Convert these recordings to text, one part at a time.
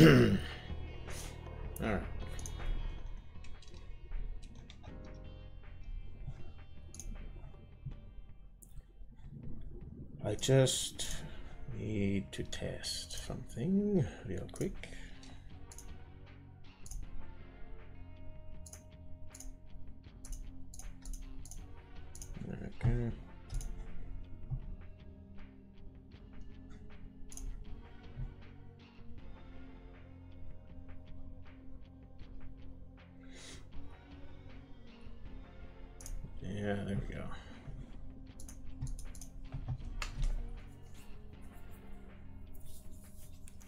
Alright. I just need to test something real quick. Okay. Yeah, there we go.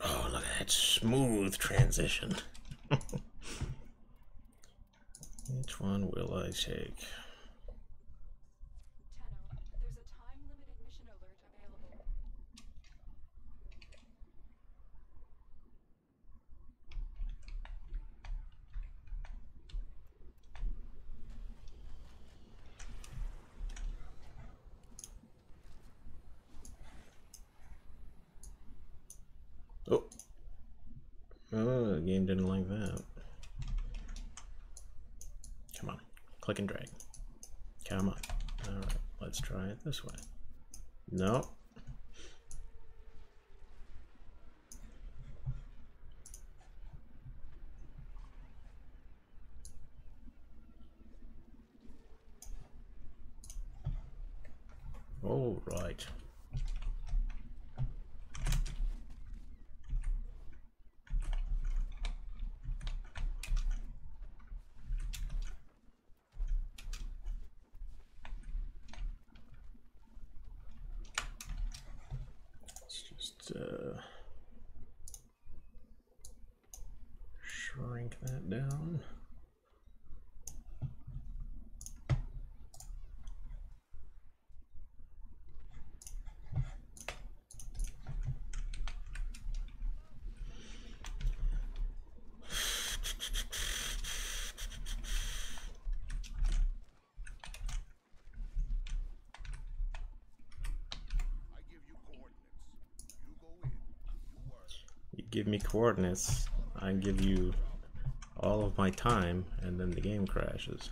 Oh, look at that smooth transition. Which one will I take? There's a time-limited mission alert available. Oh. Oh, the game didn't like that. Come on. Click and drag. Come on. Alright, let's try it this way. No. All right. Let's just shrink that down. You give me coordinates, I give you all of my time, and then the game crashes.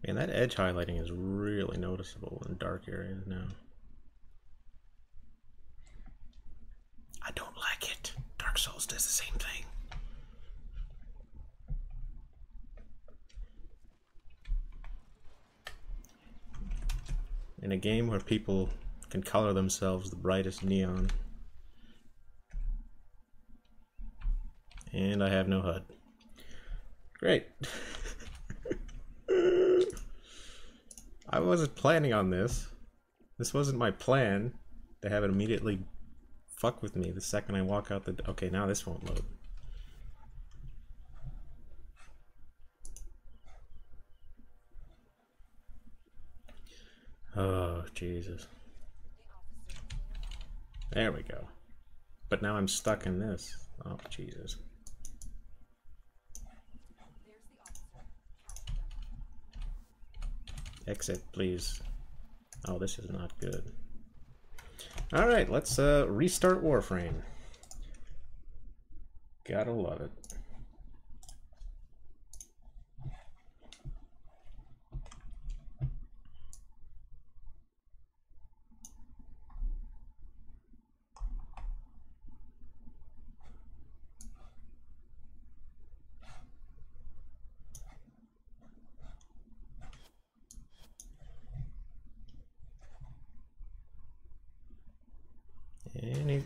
And that edge highlighting is really noticeable in dark areas now. I don't like it. Dark Souls does the same thing. In a game where people can color themselves the brightest neon. And I have no HUD. Great. I wasn't planning on this. This wasn't my plan to have it immediately fuck with me the second I walk out the... Okay, now this won't load. Oh, Jesus. There we go. But now I'm stuck in this. Oh, Jesus. Exit, please. Oh, this is not good. Alright, let's restart Warframe. Gotta love it.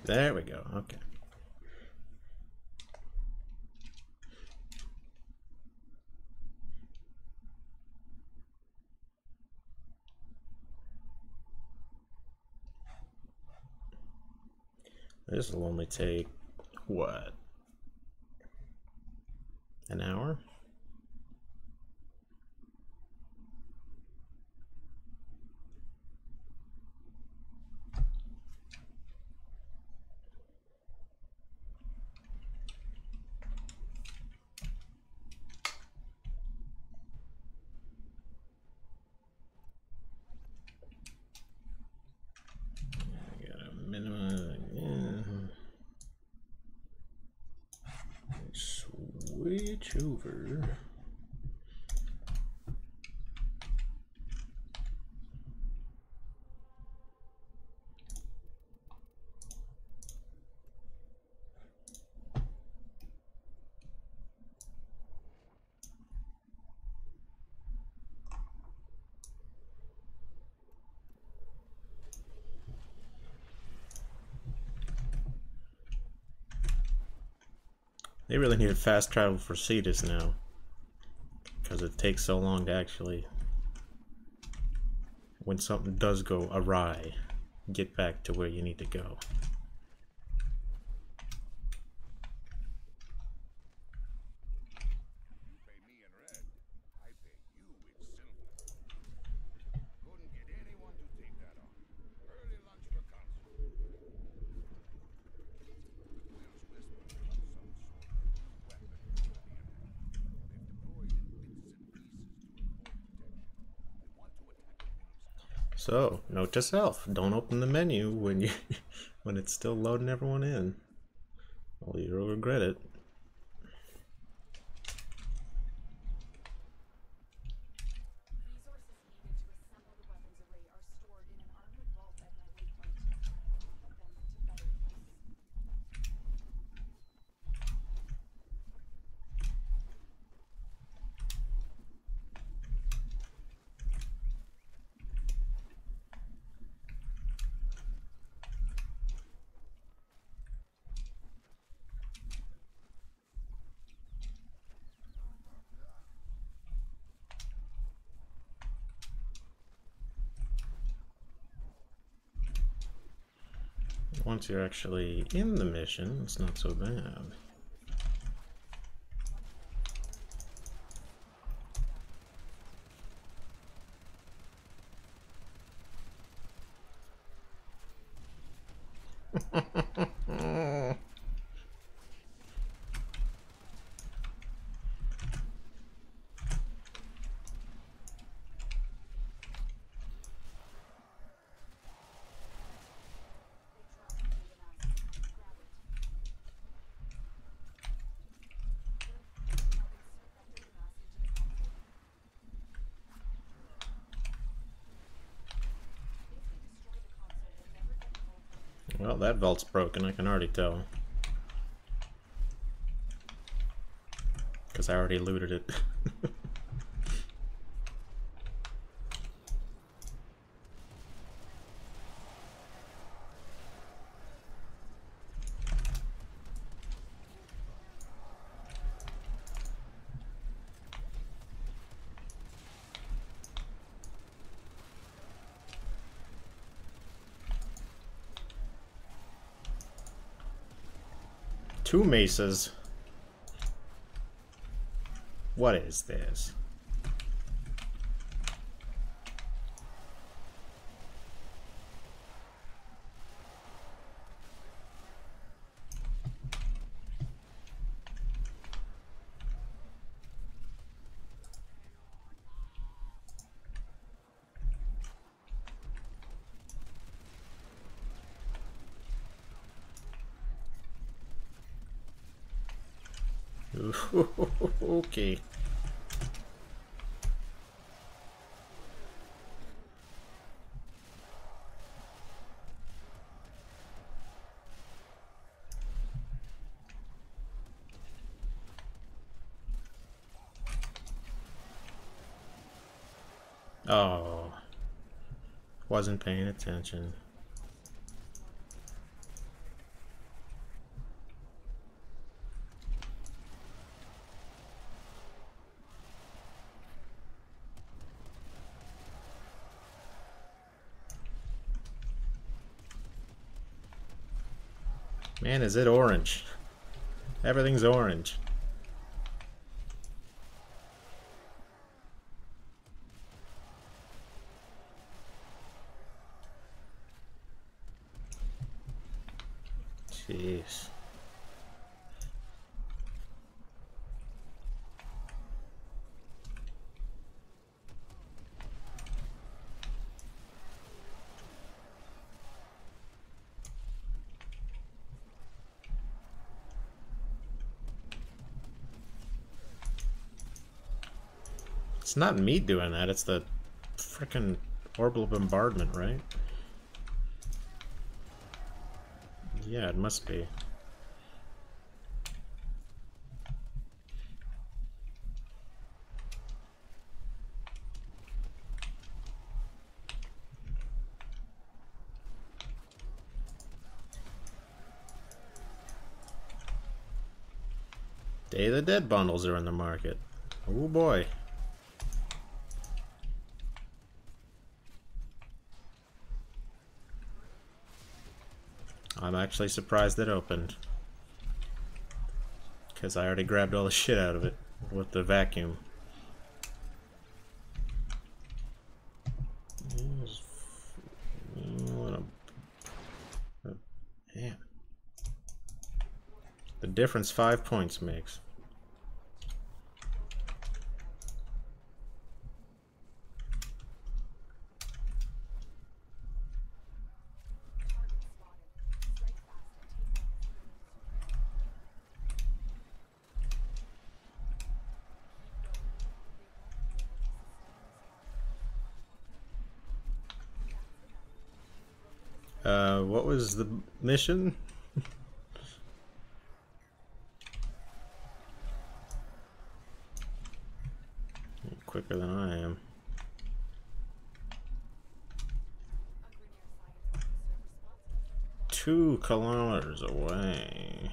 There we go. Okay. This will only take, what? An hour? Switch over. They really need fast travel for Cetus now, because it takes so long to actually, when something does go awry, get back to where you need to go. So, note to self, don't open the menu when you when it's still loading everyone in. Well, you'll regret it. Resources needed to assemble the weapons array are stored in an armored vault at my waypoint. Put them to better use. Once you're actually in the mission, it's not so bad. Well, that vault's broken, I can already tell. Because I already looted it. Two mesas. What is this? Okay. Oh, wasn't paying attention. Man, is it orange? Everything's orange. Jeez. It's not me doing that, it's the frickin' orbital bombardment, right? Yeah, it must be. Day of the Dead bundles are in the market. Oh boy. I'm actually surprised it opened. Because I already grabbed all the shit out of it with the vacuum. Damn. The difference 5 points makes. What was the mission? Quicker than I am. 2 kilometers away.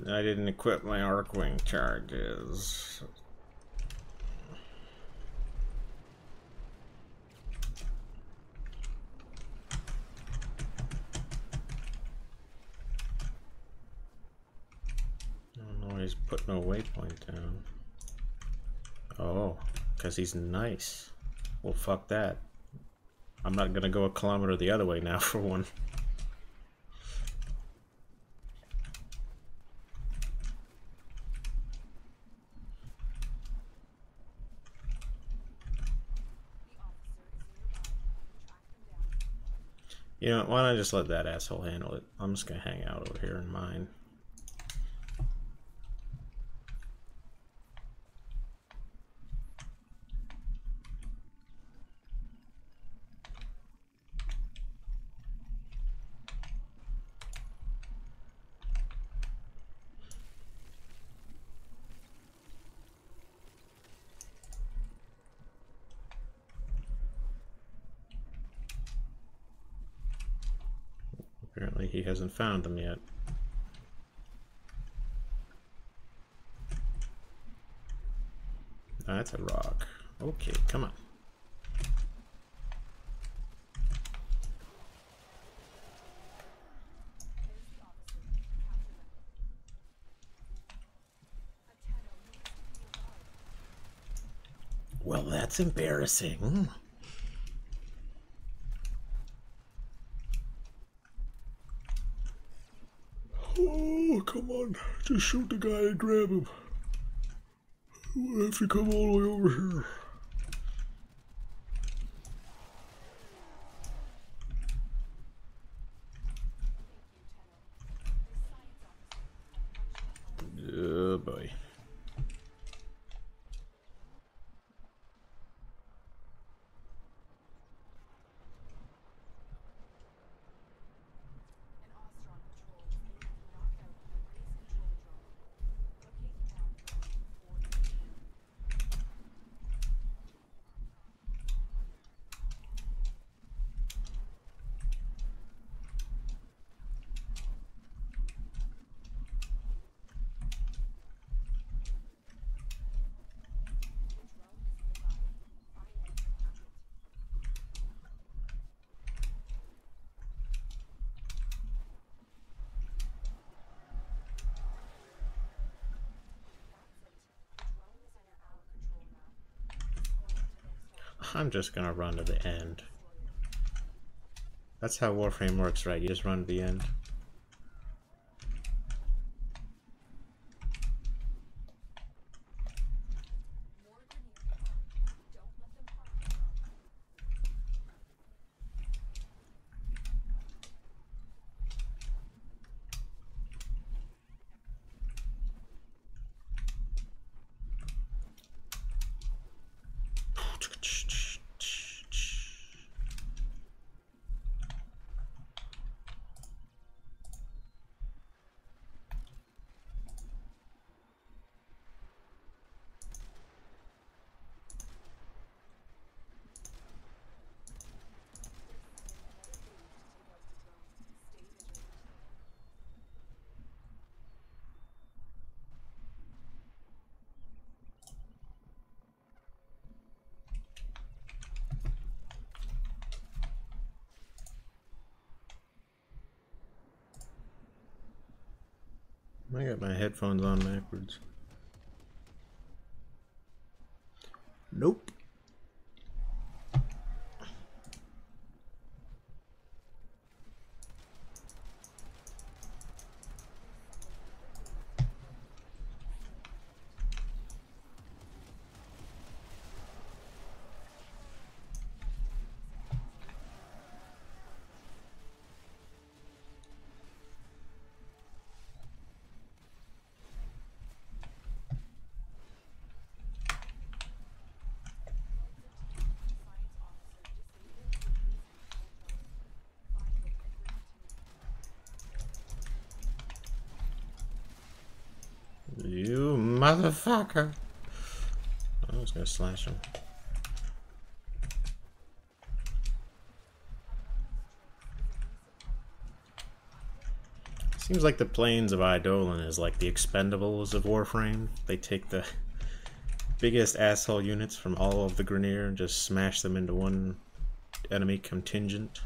I didn't equip my Arcwing charges. He's putting a waypoint down. Oh, because he's nice. Well, fuck that. I'm not gonna go a kilometer the other way now for one. You know, why don't I just let that asshole handle it? I'm just gonna hang out over here in mine. Apparently he hasn't found them yet. That's a rock. Okay, come on. Well, that's embarrassing. Oh, come on. Just shoot the guy and grab him. We'll have to come all the way over here. Oh boy. I'm just gonna run to the end. That's how Warframe works, right? You just run to the end. I got my headphones on backwards. Nope. You motherfucker! I was gonna slash him. Seems like the planes of Eidolon is like the Expendables of Warframe. They take the biggest asshole units from all of the Grineer and just smash them into one enemy contingent.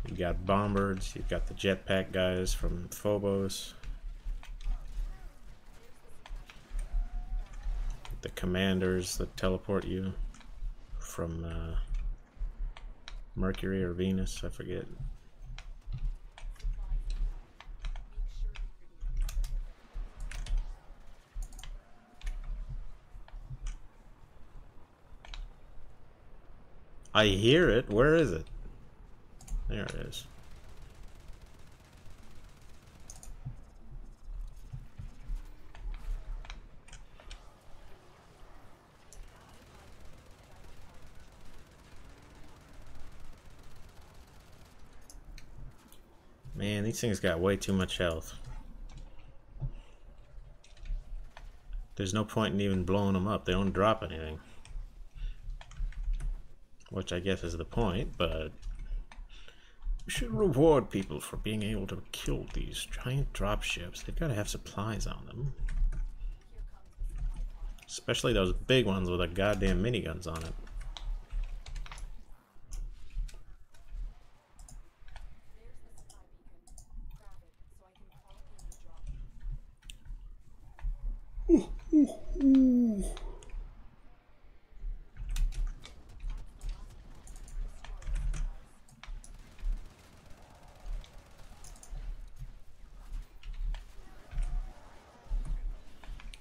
You got Bombards, you've got the jetpack guys from Phobos. The commanders that teleport you from Mercury or Venus, I forget. I hear it. Where is it? There it is. Man, these things got way too much health. There's no point in even blowing them up. They don't drop anything. Which I guess is the point, but we should reward people for being able to kill these giant dropships. They've got to have supplies on them. Especially those big ones with the goddamn miniguns on it.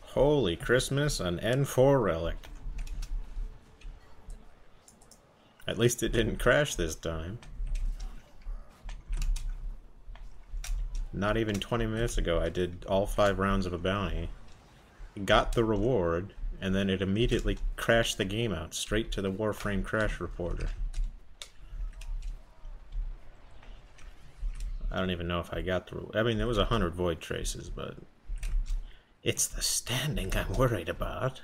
Holy Christmas, an N4 relic. At least it didn't crash this time. Not even 20 minutes ago I did all 5 rounds of a bounty, got the reward, and then it immediately crashed the game out straight to the Warframe crash reporter. I don't even know if I got the reward. I mean, there was 100 void traces, but it's the standing I'm worried about.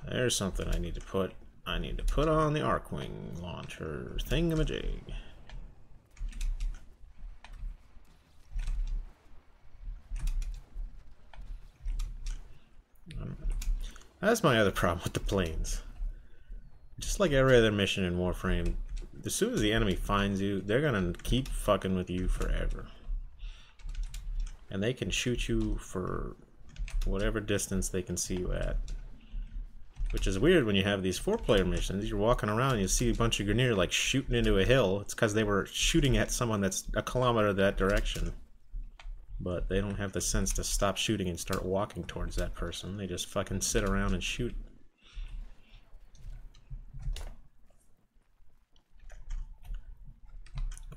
There's something I need to put. I need to put on the Arcwing launcher thingamajig. That's my other problem with the planes. Just like every other mission in Warframe, as soon as the enemy finds you, they're gonna keep fucking with you forever. And they can shoot you for whatever distance they can see you at. Which is weird when you have these 4-player missions. You're walking around and you see a bunch of Grineer like shooting into a hill. It's because they were shooting at someone that's a kilometer that direction. But they don't have the sense to stop shooting and start walking towards that person. They just fucking sit around and shoot.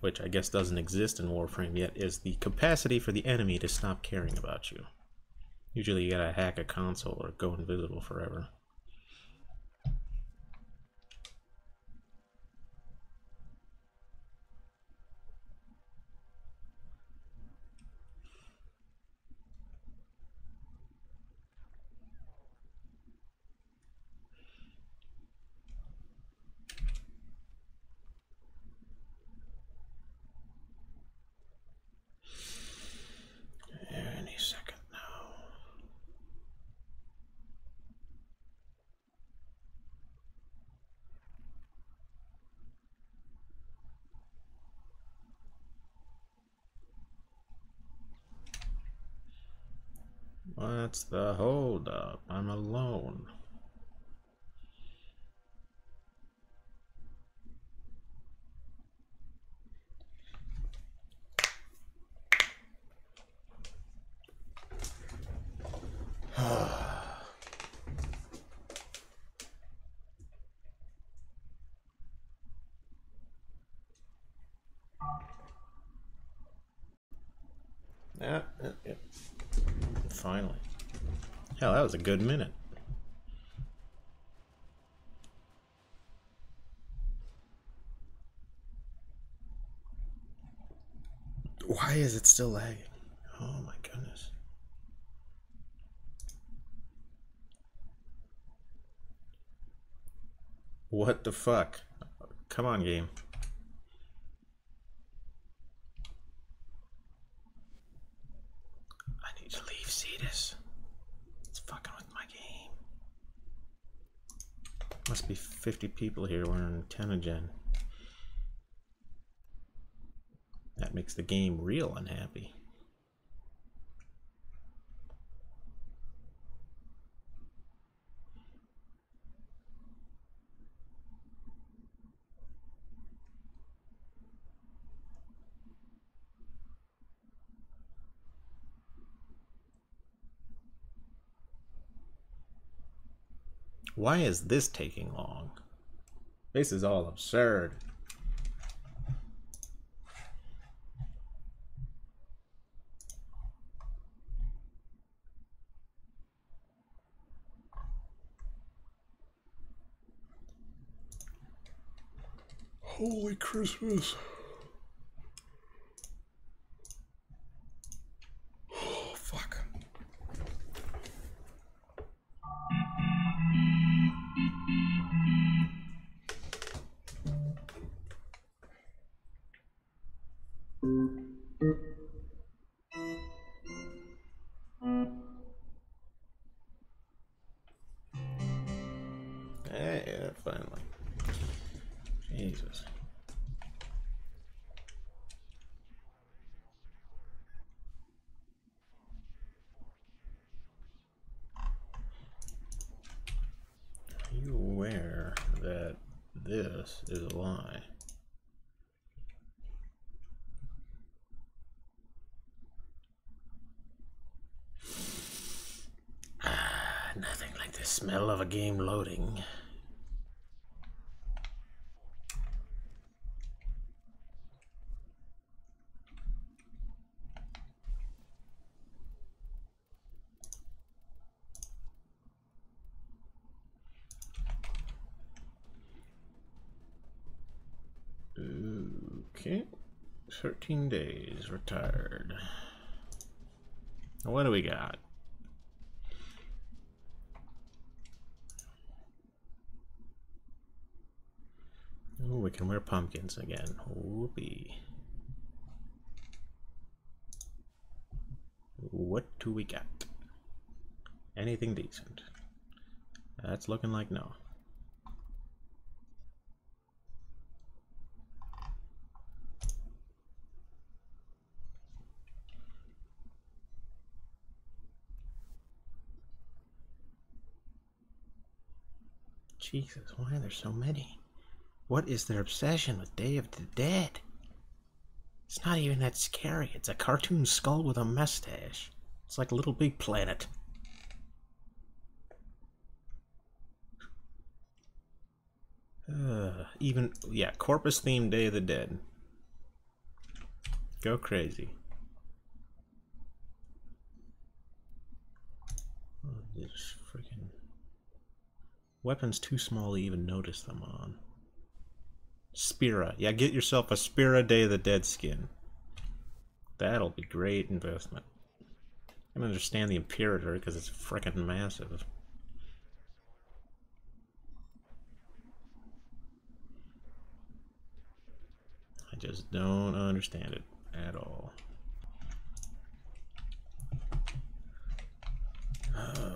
Which I guess doesn't exist in Warframe yet, is the capacity for the enemy to stop caring about you. Usually you gotta hack a console or go invisible forever. Any second now. What's the hold up? I'm alone. Yeah, yeah. Finally. Hell, that was a good minute. Why is it still lagging? Oh my goodness. What the fuck? Come on, game. I need to leave Cetus. It's fucking with my game. Must be 50 people here wearing Tenogen. That makes the game real unhappy. Why is this taking long? This is all absurd. Holy Christmas. Oh, fuck. Hey, yeah, finally. Jesus. Are you aware that this is a lie? Nothing like the smell of a game loading. Okay. 13 days retired. What do we got? Oh, we can wear pumpkins again. Whoopee. What do we got? Anything decent? That's looking like no. Jesus, why are there so many? What is their obsession with Day of the Dead? It's not even that scary. It's a cartoon skull with a mustache. It's like Little Big Planet. Yeah, corpus themed Day of the Dead. Go crazy. Oh, this freaking weapons too small to even notice them on. Spira. Yeah, get yourself a Spira Day of the Dead skin. That'll be great investment. I can understand the Imperator because it's freaking massive. I just don't understand it at all.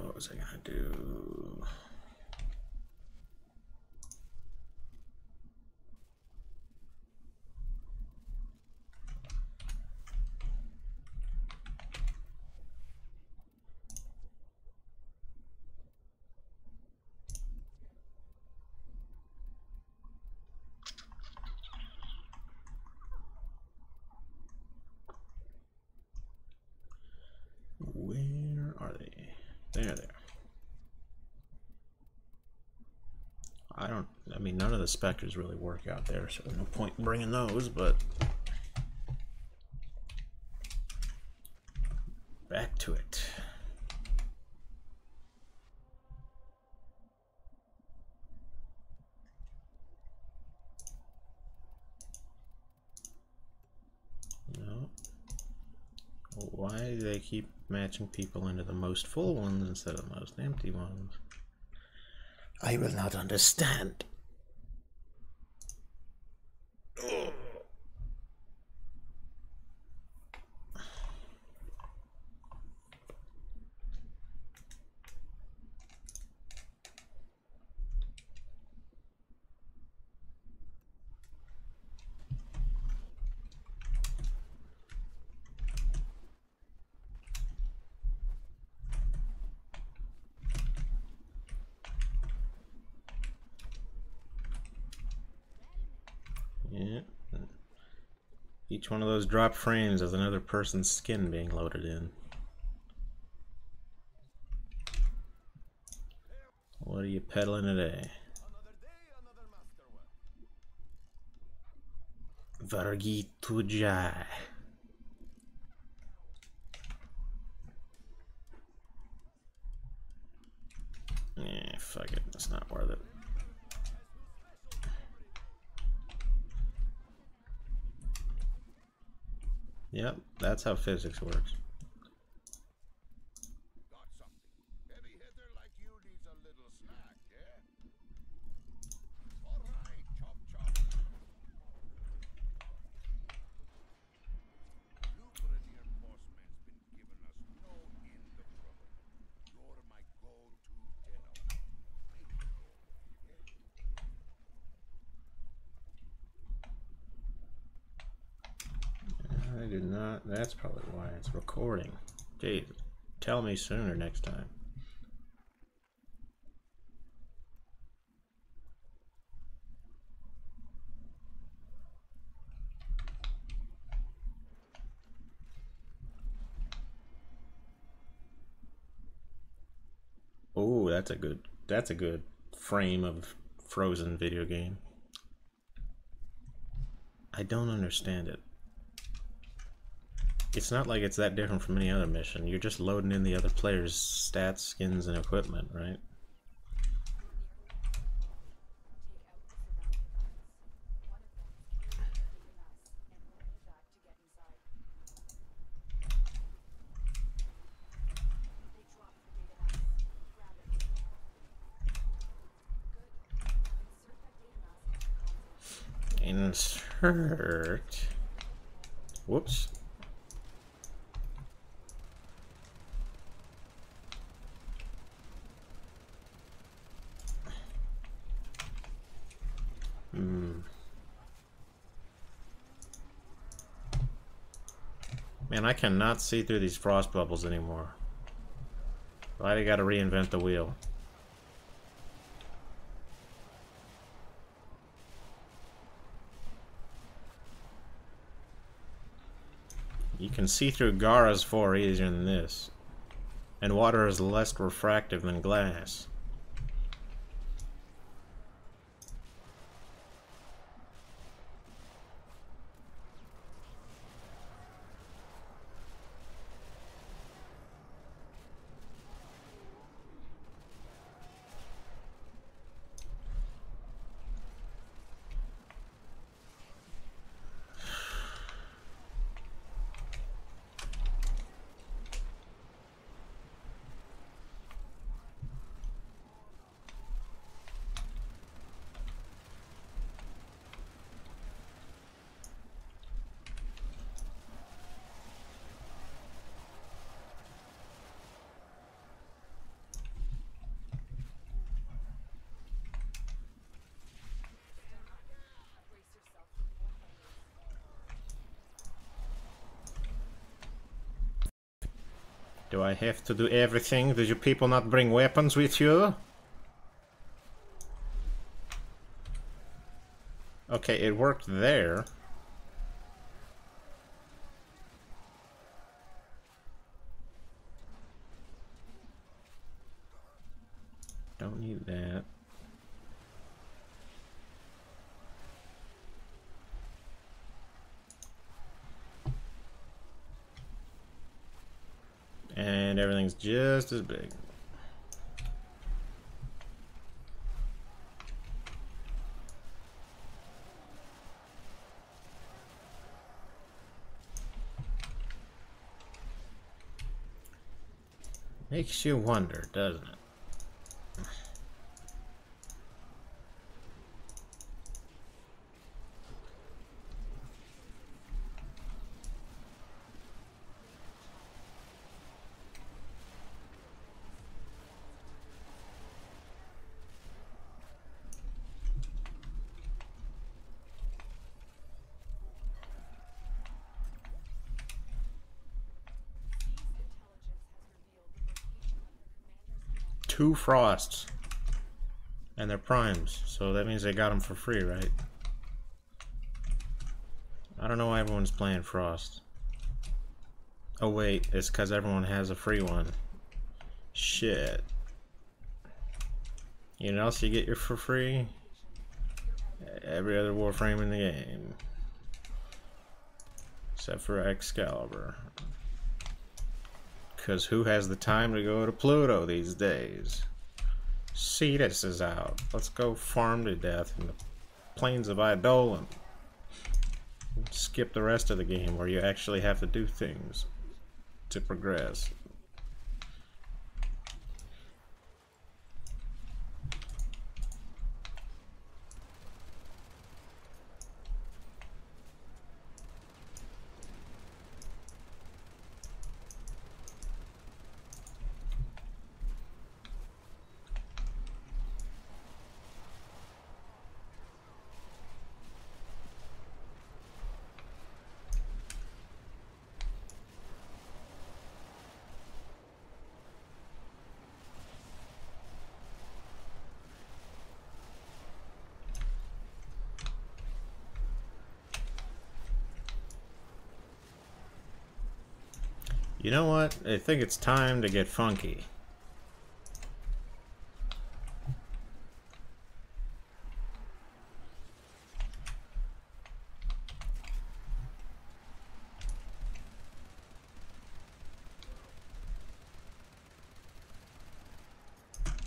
What was I gonna do? There. I mean, none of the specters really work out there, so there's no point in bringing those, but... Back to it. No. Why do they keep matching people into the most full ones instead of the most empty ones? I will not understand. Oh. Yeah. Each one of those drop frames has another person's skin being loaded in. What are you peddling today? Vargi Tujai. Yeah, fuck it. It's not worth it. Yep, that's how physics works. Got something. Heavy hitter like you needs a little snack, yeah? All right, chop chop. Lubrineer Postman's been giving us no end of trouble. You're my go-to dinner. Make it go, I did not. That's probably why it's recording. Jeez, tell me sooner next time. Oh, that's a good frame of Frozen video game. I don't understand it. It's not like it's that different from any other mission. You're just loading in the other player's stats, skins, and equipment, right? Insert. Whoops. Man, I cannot see through these frost bubbles anymore. Why do you gotta reinvent the wheel? You can see through Gara's 4 easier than this. And water is less refractive than glass. Do I have to do everything? Did you people not bring weapons with you? Okay, it worked there. mind, everything's just as big. Makes you wonder, doesn't it? Two frosts. And they're primes, so that means they got them for free, right? I don't know why everyone's playing Frost. Oh wait, it's because everyone has a free one. Shit. You know what else you get for free? Every other Warframe in the game. Except for Excalibur. Because who has the time to go to Pluto these days? Cetus is out. Let's go farm to death in the plains of Eidolon. Skip the rest of the game where you actually have to do things to progress. You know what? I think it's time to get funky.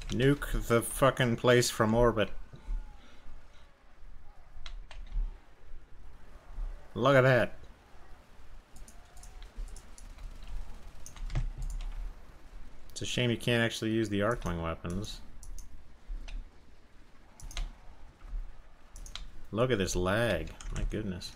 Nuke the fucking place from orbit. Look at that. It's a shame you can't actually use the Arcling weapons. Look at this lag. My goodness.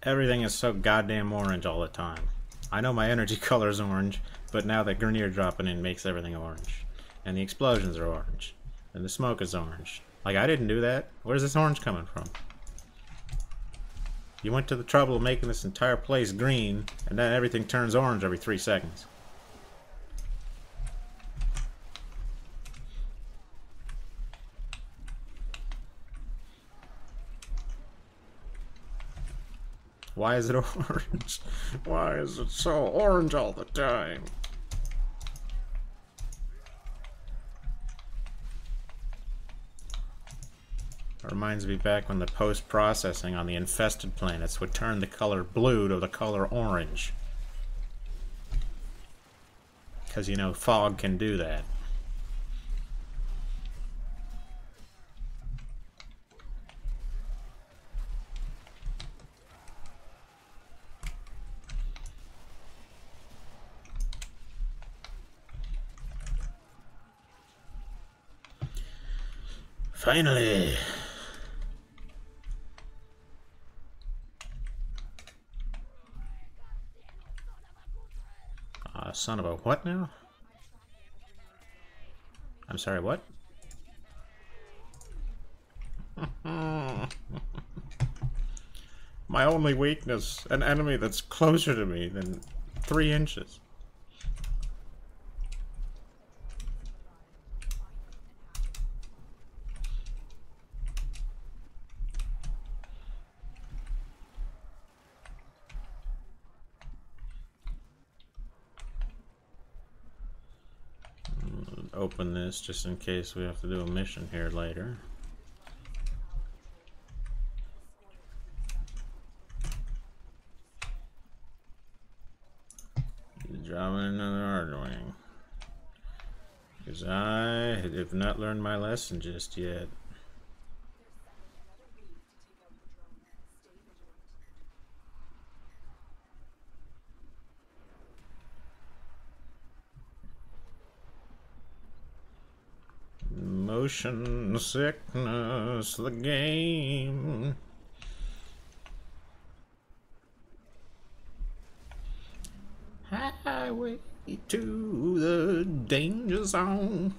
Everything is so goddamn orange all the time. I know my energy color is orange, but now that Grineer dropping in makes everything orange. And the explosions are orange. And the smoke is orange. Like, I didn't do that. Where's this orange coming from? You went to the trouble of making this entire place green, and then everything turns orange every 3 seconds. Why is it orange? Why is it so orange all the time? It reminds me back when the post-processing on the infested planets would turn the color blue to the color orange. Because, you know, fog can do that. Finally! Son of a what now? I'm sorry, what? My only weakness, an enemy that's closer to me than 3 inches. Open this just in case we have to do a mission here later. Dropping another Archwing. Because I have not learned my lesson just yet. Motion sickness, the game. Highway to the danger zone.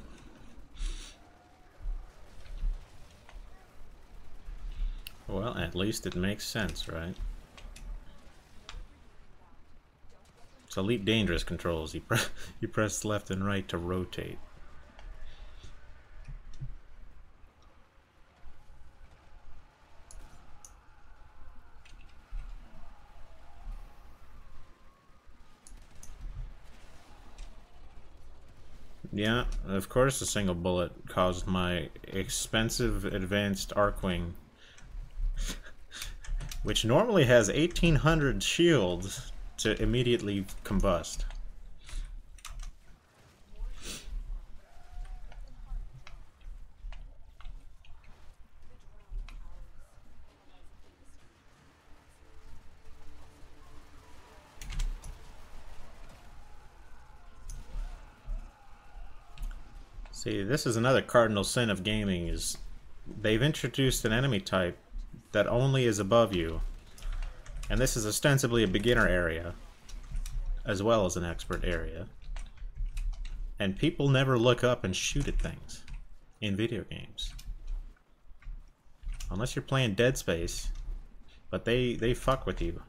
Well, at least it makes sense, right? It's Elite Dangerous controls. You press left and right to rotate. Yeah, of course a single bullet caused my expensive advanced Archwing, which normally has 1800 shields, to immediately combust. See, this is another cardinal sin of gaming, is they've introduced an enemy type that only is above you. And this is ostensibly a beginner area, as well as an expert area. And people never look up and shoot at things in video games. Unless you're playing Dead Space, but they fuck with you.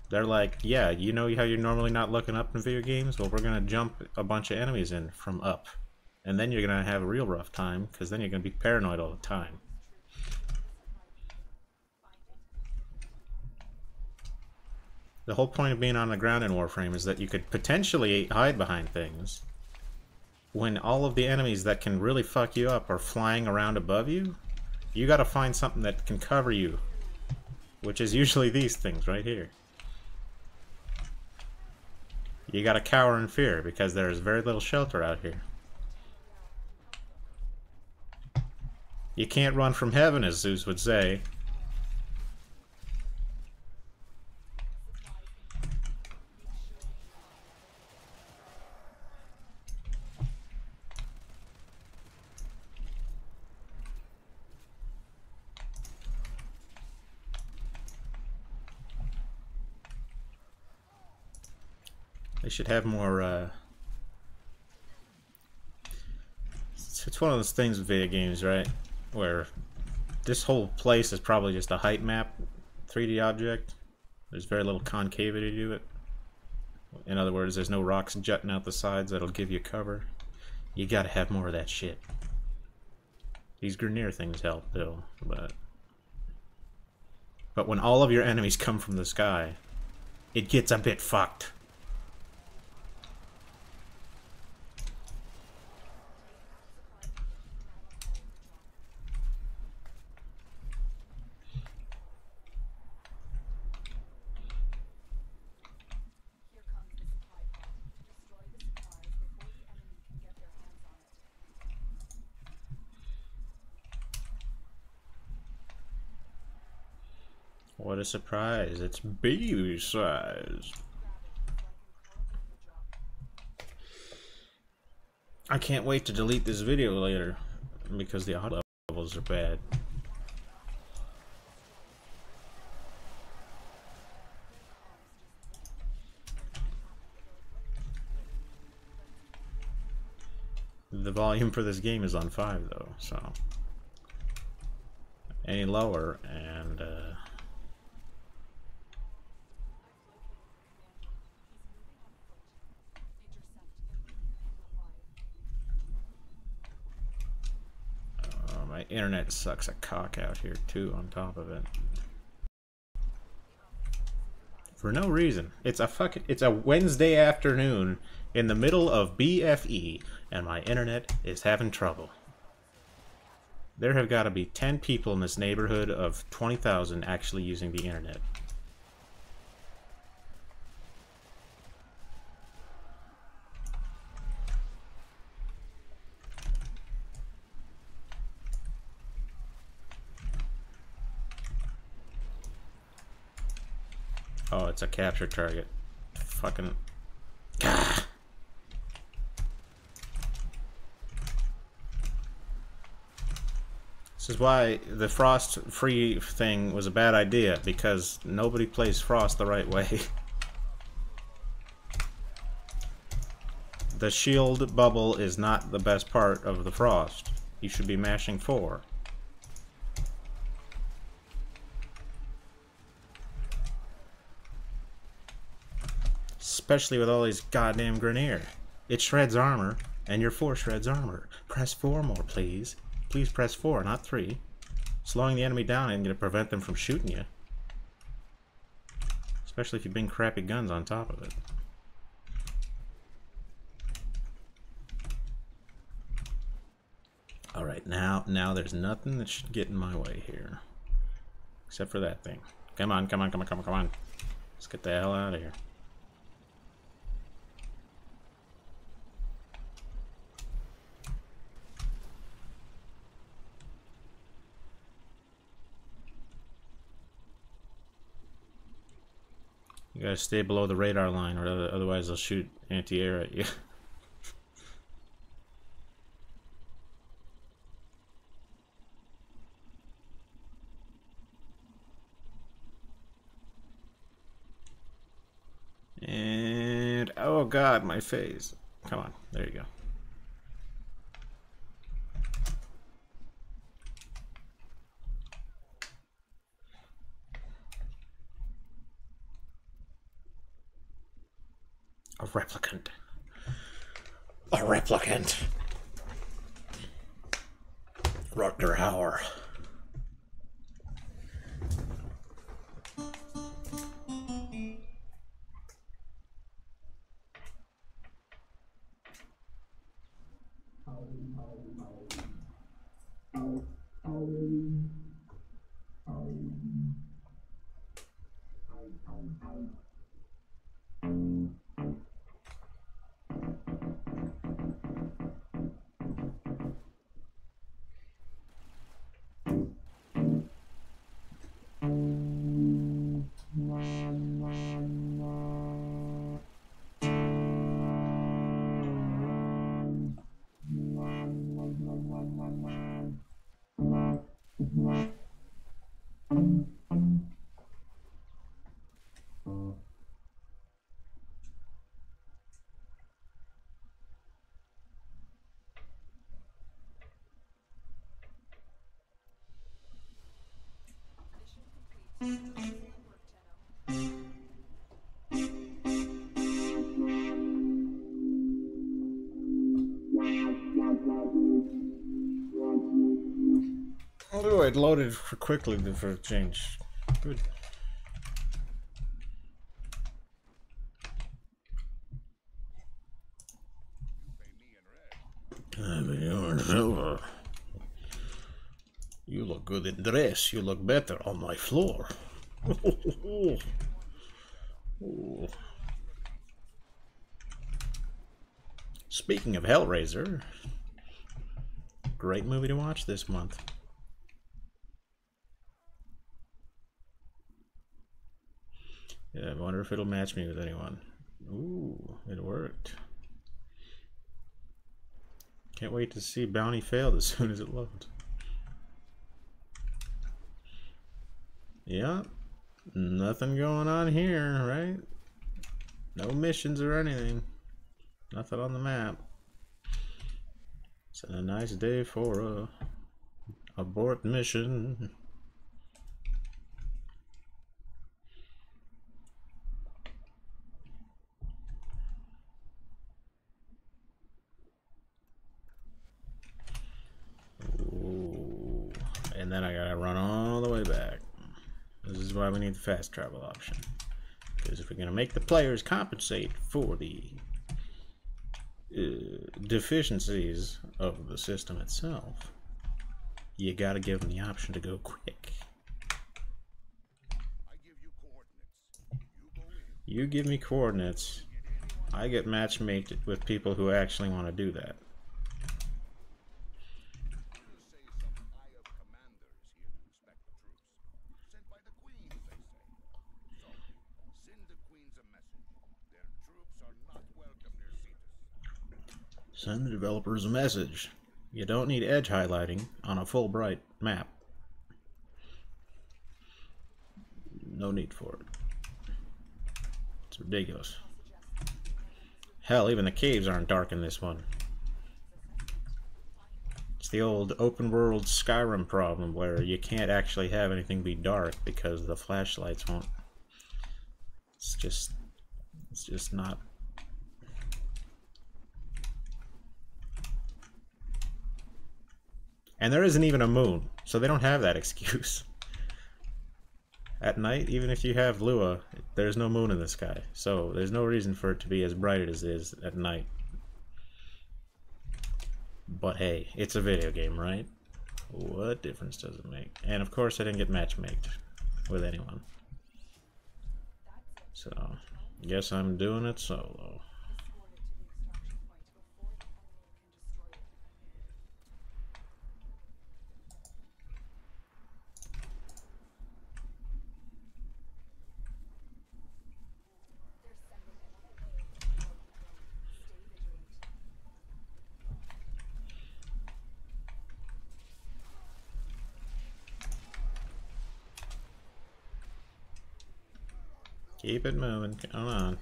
They're like, yeah, you know how you're normally not looking up in video games? Well, we're gonna jump a bunch of enemies in from up. And then you're going to have a real rough time, because then you're going to be paranoid all the time. The whole point of being on the ground in Warframe is that you could potentially hide behind things when all of the enemies that can really fuck you up are flying around above you. You got to find something that can cover you, which is usually these things right here. You got to cower in fear, because there is very little shelter out here. You can't run from heaven, as Zeus would say. They should have more, it's one of those things with video games, right? Where this whole place is probably just a height map 3D object. There's very little concavity to it. In other words, there's no rocks jutting out the sides that'll give you cover. You gotta have more of that shit. These Grineer things help, though, but when all of your enemies come from the sky, it gets a bit fucked. What a surprise, it's baby size. I can't wait to delete this video later, because the audio levels are bad. The volume for this game is on 5 though, so any lower and My internet sucks a cock out here too on top of it. For no reason. It's a Wednesday afternoon in the middle of BFE and my internet is having trouble. There have got to be 10 people in this neighborhood of 20,000 actually using the internet. Oh, it's a capture target. Fucking... Ah. This is why the frost-free thing was a bad idea, because nobody plays frost the right way. The shield bubble is not the best part of the frost. You should be mashing 4. Especially with all these goddamn Grenier. It shreds armor, and your 4 shreds armor. Press 4 more, please. Please press 4, not 3. Slowing the enemy down ain't gonna prevent them from shooting you. Especially if you bring crappy guns on top of it. Alright, now there's nothing that should get in my way here. Except for that thing. Come on, come on, come on, come on, come on. Let's get the hell out of here. You gotta stay below the radar line, or otherwise they'll shoot anti-air at you. And oh god, my face. Come on, there you go. A replicant. A replicant. Rutger Hauer. Oh, it loaded quickly for a change. Good. Silver. You look good in dress. You look better on my floor. Speaking of Hellraiser, great movie to watch this month. Yeah, I wonder if it'll match me with anyone. Ooh, it worked. Can't wait to see Bounty failed as soon as it loads. Yeah, nothing going on here, right? No missions or anything. Nothing on the map. It's a nice day for a abort mission. Ooh. way back. This is why we need the fast travel option. Because if we're going to make the players compensate for the deficiencies of the system itself, you gotta give them the option to go quick. I give you coordinates. You go in. You give me coordinates, I get matchmaked with people who actually want to do that. We'll say some high-up commanders here to inspect the troops. Sent by the Queen, they say. So, send the Queens a message. Their troops are not welcome near Cetus. Send the developers a message. You don't need edge highlighting on a full bright map. No need for it. It's ridiculous. Hell, even the caves aren't dark in this one. It's the old open world Skyrim problem where you can't actually have anything be dark because the flashlights won't. It's just not. And there isn't even a moon, so they don't have that excuse. At night, even if you have Lua, there's no moon in the sky, so there's no reason for it to be as bright as it is at night. But hey, it's a video game, right? What difference does it make? And of course I didn't get matchmaked with anyone. So, guess I'm doing it solo. Keep it moving, come on.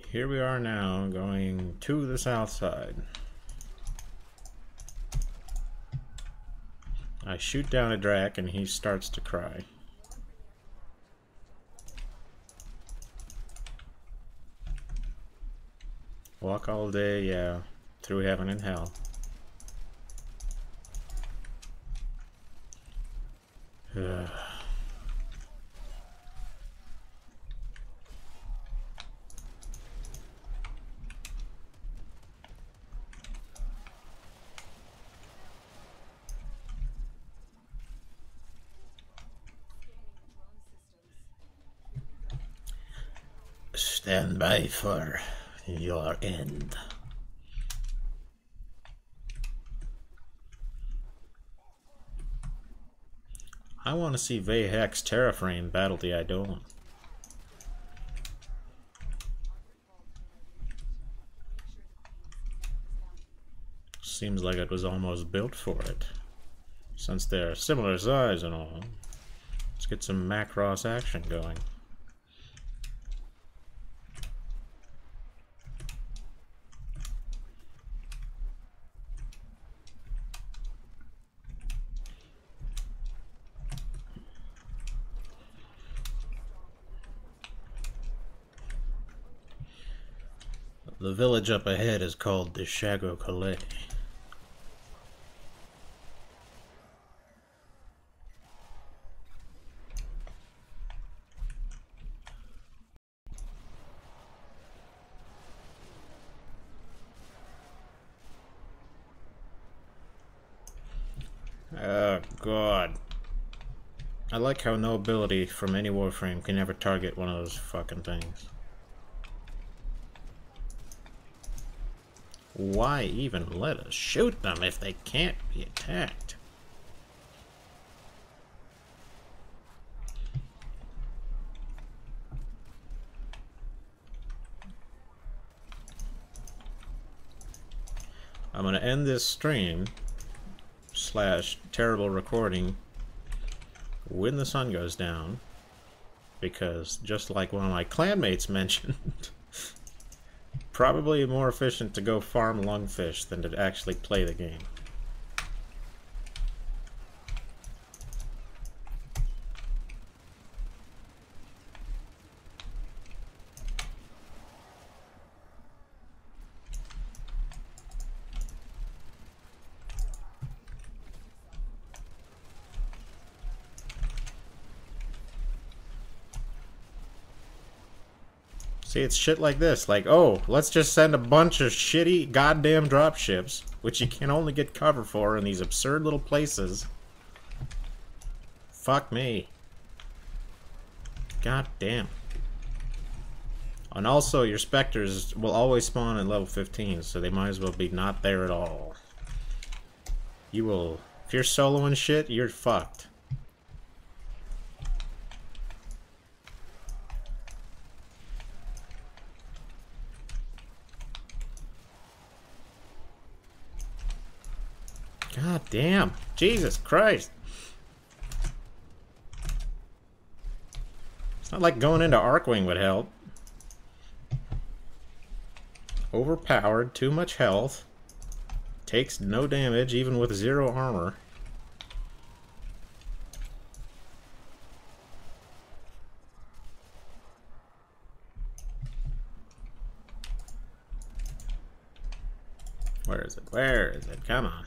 Here we are now, going to the south side. I shoot down a Drac and he starts to cry. Walk all day, yeah. Through heaven and hell. Stand by for your end. I want to see Vayhex Terraframe battle the Eidolon. Seems like it was almost built for it. Since they're similar size and all. Let's get some Macross action going. The village up ahead is called the Shago Calais. Oh god. I like how no ability from any Warframe can ever target one of those fucking things. Why even let us shoot them if they can't be attacked? I'm gonna end this stream / terrible recording when the sun goes down, because just like one of my clanmates mentioned, probably more efficient to go farm lungfish than to actually play the game. See, it's shit like this. Like, oh, let's just send a bunch of shitty goddamn dropships, which you can only get cover for in these absurd little places. Fuck me. God damn. And also, your specters will always spawn at level 15, so they might as well be not there at all. You will... If you're soloing shit, you're fucked. God damn. Jesus Christ. It's not like going into Arcwing would help. Overpowered, too much health. Takes no damage, even with 0 armor. Where is it? Where is it? Come on.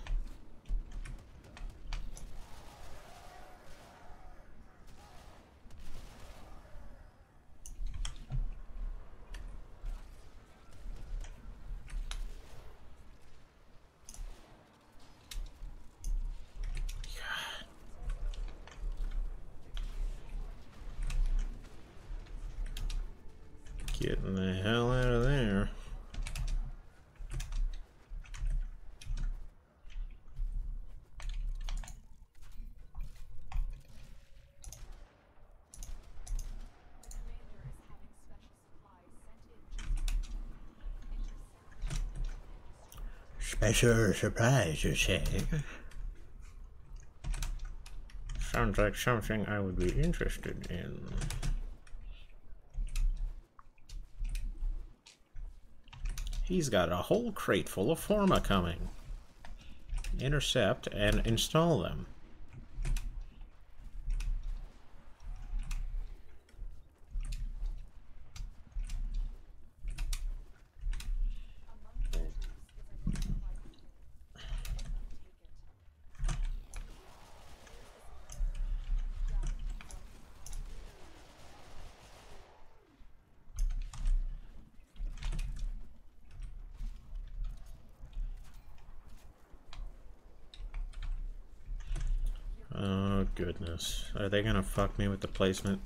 Getting the hell out of there. Special surprise, you say? Sounds like something I would be interested in. He's got a whole crate full of Forma coming. Intercept and install them. Oh goodness. Are they gonna fuck me with the placement?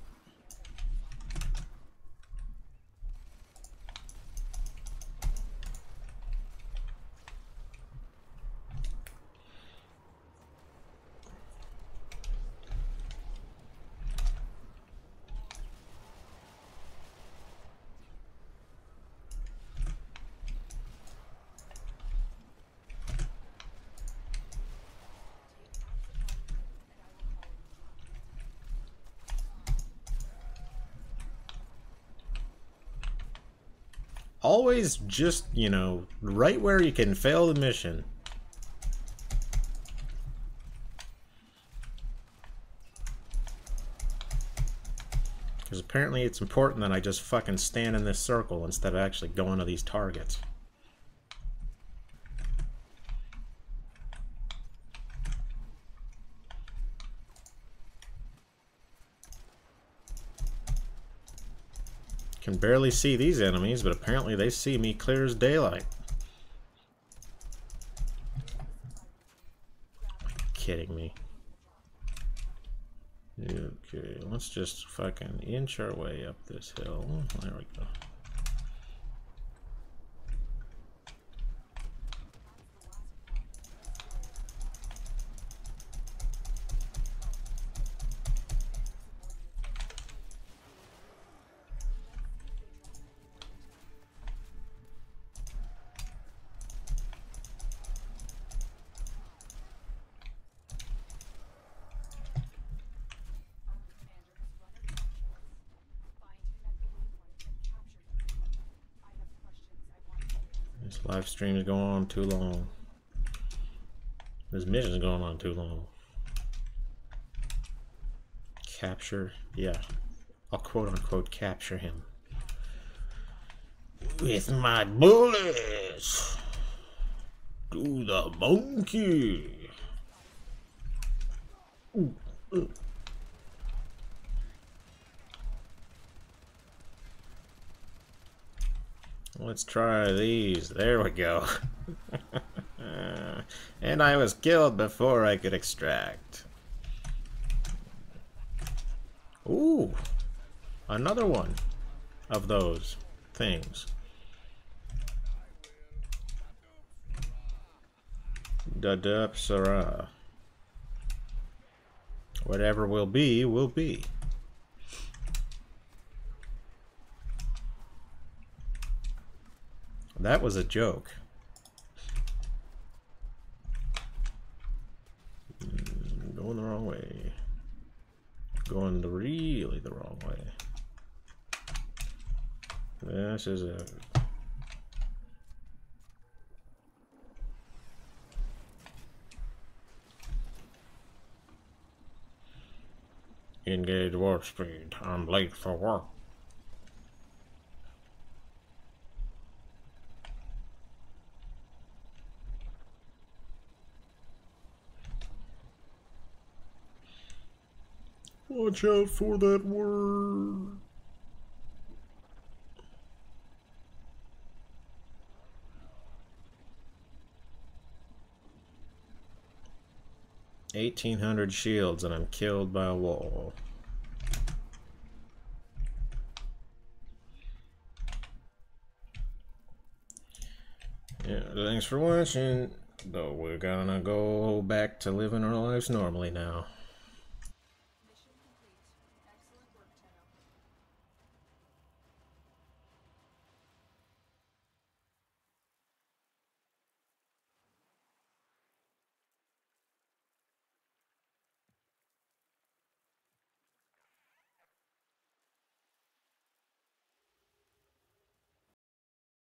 Always just, you know, right where you can fail the mission. Because apparently it's important that I just fucking stand in this circle instead of actually going to these targets. Can barely see these enemies, but apparently they see me clear as daylight. Are you kidding me? Okay, let's just fucking inch our way up this hill. There we go. This live stream is going on too long. This mission is going on too long. Capture, yeah. I'll quote unquote capture him. With my bullets! To the monkey! Ooh, ooh. Let's try these. There we go. And I was killed before I could extract. Ooh, another one of those things. Dadup Sarah. Whatever will be, will be. That was a joke. Going the wrong way. Going really the wrong way. This is it. Engage warp speed. I'm late for work. Watch out for that word. $1,800 shields and I'm killed by a wall. Yeah, thanks for watching. Though we're gonna go back to living our lives normally now.